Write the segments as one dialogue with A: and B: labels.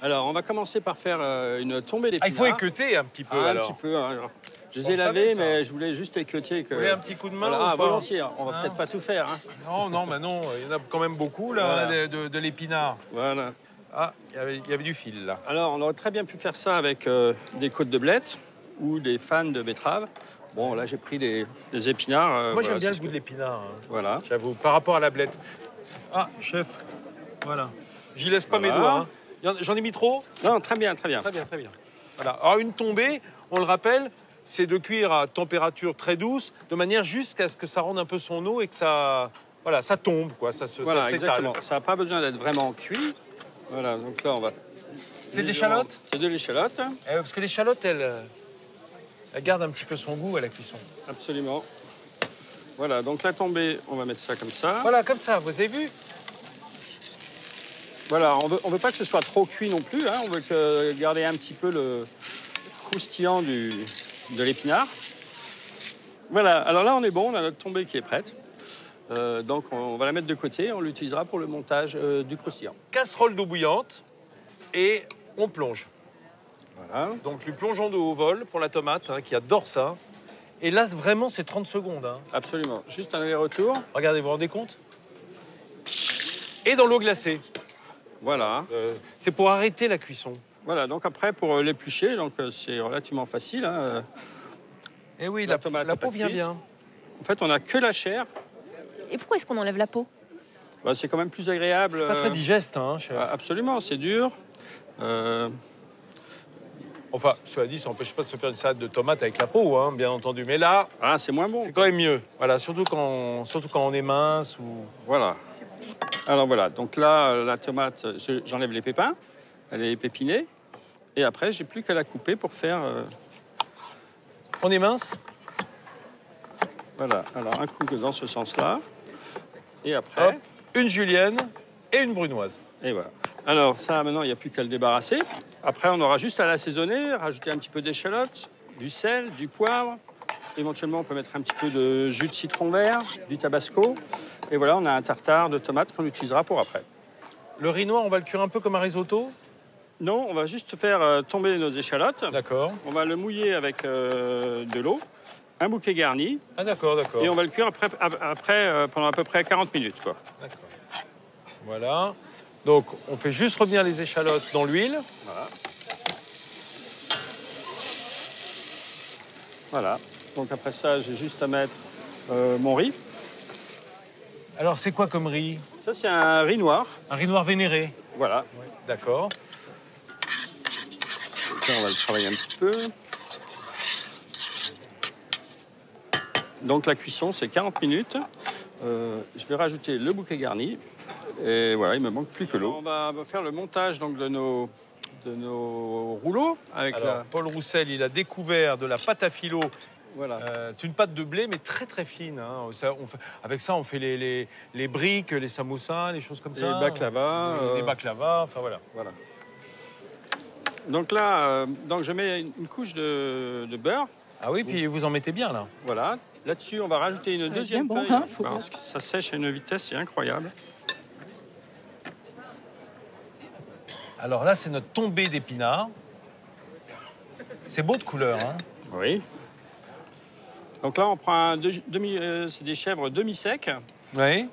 A: Alors, on va commencer par faire une tombée d'épinards.
B: Ah, il faut équeuter un petit peu,
A: un
B: alors.
A: petit peu. Hein, alors. Je les
B: On
A: ai
B: le
A: lavés,
B: savait, ça.
A: mais je voulais juste équeuter.
B: Vous voulez un petit coup de main
A: voilà,
B: ou pas
A: volontiers. On va
B: Hein
A: peut-être pas tout faire. Hein.
B: Non, non, mais non, il y en a quand même beaucoup, là,
A: Voilà.
B: on a de l'épinard.
A: Voilà.
B: Ah, il y avait du fil, là.
A: Alors, on aurait très bien pu faire ça avec des côtes de blettes ou des fans de betterave. Bon, là, j'ai pris des épinards.
B: Moi,
A: voilà,
B: j'aime bien
A: c'est
B: le goût de l'épinard, hein,
A: Voilà.
B: j'avoue, par rapport à la blette. Ah, chef, voilà. J'y laisse pas
A: Voilà.
B: mes doigts. Hein. J'en ai mis trop?
A: Non, très bien, très bien.
B: Très bien, très bien. Voilà. Alors, une tombée, on le rappelle, c'est de cuire à température très douce, de manière jusqu'à ce que ça rende un peu son eau et que ça, voilà, ça tombe, quoi. Ça
A: Voilà,
B: s'étale.
A: exactement. Ça n'a pas besoin d'être vraiment cuit. Voilà, donc là, on va...
B: C'est des
A: légèrement-
B: l'échalote?
A: C'est de l'échalote,
B: Parce que l'échalote, elle garde un petit peu son goût à la cuisson.
A: absolument. Voilà, donc la tombée, on va mettre ça comme ça.
B: Voilà, comme ça, vous avez vu?
A: Voilà, on veut pas que ce soit trop cuit non plus. Hein. On veut garder un petit peu le croustillant de l'épinard. Voilà, alors là, on est bon, on a notre tombée qui est prête. Donc, on va la mettre de côté. On l'utilisera pour le montage du croustillant.
B: Casserole d'eau bouillante et on plonge.
A: Voilà.
B: Donc, lui plongeons de haut vol pour la tomate, hein, qui adore ça. Et là, vraiment, c'est 30 secondes. Hein.
A: Absolument. Juste un aller-retour.
B: Regardez, vous vous rendez compte? Et dans l'eau glacée.
A: Voilà.
B: C'est pour arrêter la cuisson.
A: Voilà, donc après, pour l'éplucher, donc c'est relativement facile. Hein.
B: Et oui,
A: La tomate
B: la
A: est pas
B: peau vient
A: cuite.
B: bien.
A: En fait, on n'a que la chair.
C: Et pourquoi est-ce qu'on enlève la peau?
A: Bah, c'est quand même plus agréable.
B: C'est pas très digeste, hein, chef.
A: Absolument, c'est dur.
B: Enfin, cela dit, ça n'empêche pas de se faire une salade de tomates avec la peau, hein, bien entendu. Mais là,
A: c'est moins bon.
B: c'est quand même mieux. Voilà, surtout quand on est mince ou...
A: Voilà. Alors voilà, donc là, la tomate, j'enlève les pépins, elle est épépinée. Et après, j'ai plus qu'à la couper pour faire...
B: On est mince?
A: Voilà, alors un coup dans ce sens-là. Et après...
B: Hop, une julienne et une brunoise.
A: Et voilà. Alors ça, maintenant, il n'y a plus qu'à le débarrasser. Après, on aura juste à l'assaisonner, rajouter un petit peu d'échalote, du sel, du poivre. Éventuellement, on peut mettre un petit peu de jus de citron vert, du tabasco. Et voilà, on a un tartare de tomates qu'on utilisera pour après.
B: Le riz noir, on va le cuire un peu comme un risotto?
A: Non, on va juste faire tomber nos échalotes.
B: D'accord.
A: On va le mouiller avec de l'eau, un bouquet garni.
B: Ah d'accord, d'accord.
A: Et on va le cuire après pendant à peu près 40 minutes. Quoi.
B: D'accord. Voilà. Donc, on fait juste revenir les échalotes dans l'huile.
A: Voilà. Voilà. Donc après ça, j'ai juste à mettre mon riz.
B: Alors, c'est quoi comme riz?
A: Ça, c'est un riz noir.
B: Un riz noir vénéré.
A: Voilà.
B: D'accord.
A: Là, on va le travailler un petit peu. Donc la cuisson, c'est 40 minutes. Je vais rajouter le bouquet garni. Et voilà, il me manque plus que l'eau. On va faire le montage donc, de nos rouleaux.
B: Alors, Paul Roussel, il a découvert de la pâte à filo.
A: Voilà.
B: C'est une pâte de blé, mais très très fine. Hein. Avec ça, on fait les briques, les samoussas, les choses comme ça.
A: Les baklava.
B: Les baklava, enfin voilà.
A: Voilà. Donc là, je mets une couche de beurre.
B: Ah oui, puis vous en mettez bien là.
A: Voilà. Là-dessus, on va rajouter une deuxième feuille.
C: hein,
A: Parce que ça sèche à une vitesse, c'est incroyable.
B: Alors là, c'est notre tombée d'épinards. C'est beau de couleur, hein.
A: Oui. Donc là, on prend c'est des chèvres demi-secs.
B: Oui.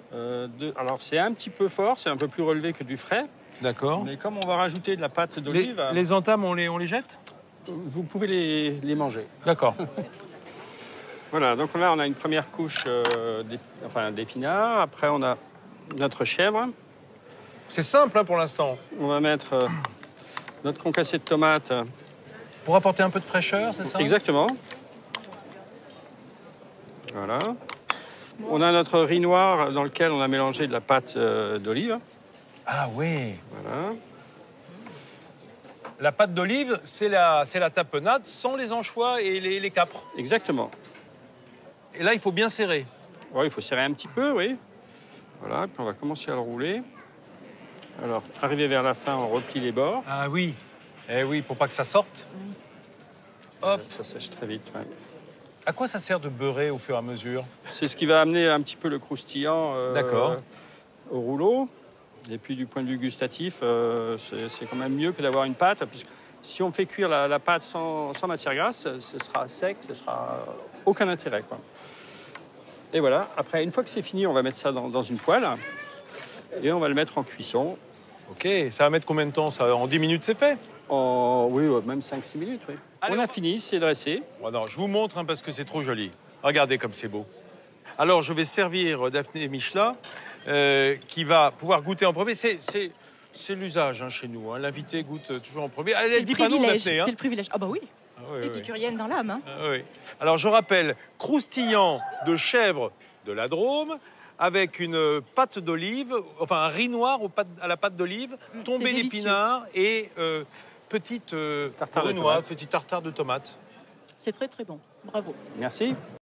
A: Alors, c'est un petit peu fort, c'est un peu plus relevé que du frais.
B: D'accord.
A: Mais comme on va rajouter de la pâte d'olive,
B: Les entames, on les jette?
A: vous pouvez les manger.
B: D'accord.
A: Voilà, donc là, on a une première couche d'épinards. Après, on a notre chèvre.
B: C'est simple hein, pour l'instant.
A: On va mettre notre concassé de tomates.
B: Pour apporter un peu de fraîcheur, c'est ça?
A: Exactement. Voilà. On a notre riz noir dans lequel on a mélangé de la pâte d'olive.
B: Ah oui.
A: Voilà.
B: La pâte d'olive, c'est la tapenade sans les anchois et les capres.
A: Exactement.
B: Et là, il faut bien serrer.
A: Ouais, il faut serrer un petit peu, oui. Voilà, puis on va commencer à le rouler. Alors, arrivé vers la fin, on replie les bords.
B: Ah oui. Eh oui, pour pas que ça sorte. Hop.
A: Ça sèche très vite. Ouais.
B: À quoi ça sert de beurrer au fur et à mesure?
A: C'est ce qui va amener un petit peu le croustillant
B: D'accord.
A: au rouleau. Et puis du point de vue gustatif, c'est quand même mieux que d'avoir une pâte. Puisque si on fait cuire la pâte sans matière grasse, ce sera sec, ce sera aucun intérêt, quoi. Et voilà, après, une fois que c'est fini, on va mettre ça dans une poêle et on va le mettre en cuisson.
B: Ok, ça va mettre combien de temps ça? En 10 minutes, c'est fait?
A: Oui, même 5-6 minutes, oui.
B: Allez,
A: on a fini, c'est dressé.
B: Bon, non, je vous montre parce que c'est trop joli. Regardez comme c'est beau. Alors, je vais servir Daphné Michela, qui va pouvoir goûter en premier. C'est l'usage chez nous. L'invité goûte toujours en premier.
C: C'est le
B: Dis pas non,
C: privilège.
B: Daphné.
C: C'est le privilège. Ah bah oui.
B: Ah, oui,
C: Épicurienne dans l'âme.
B: Ah, oui. Alors, je rappelle, croustillant de chèvre de la Drôme, avec une pâte d'olive, enfin un riz noir à la pâte d'olive, tombé d'épinards et petite
A: tartare de
B: brunoise,
A: tomate.
B: petit tartare de tomate.
C: C'est très très bon. Bravo.
A: Merci.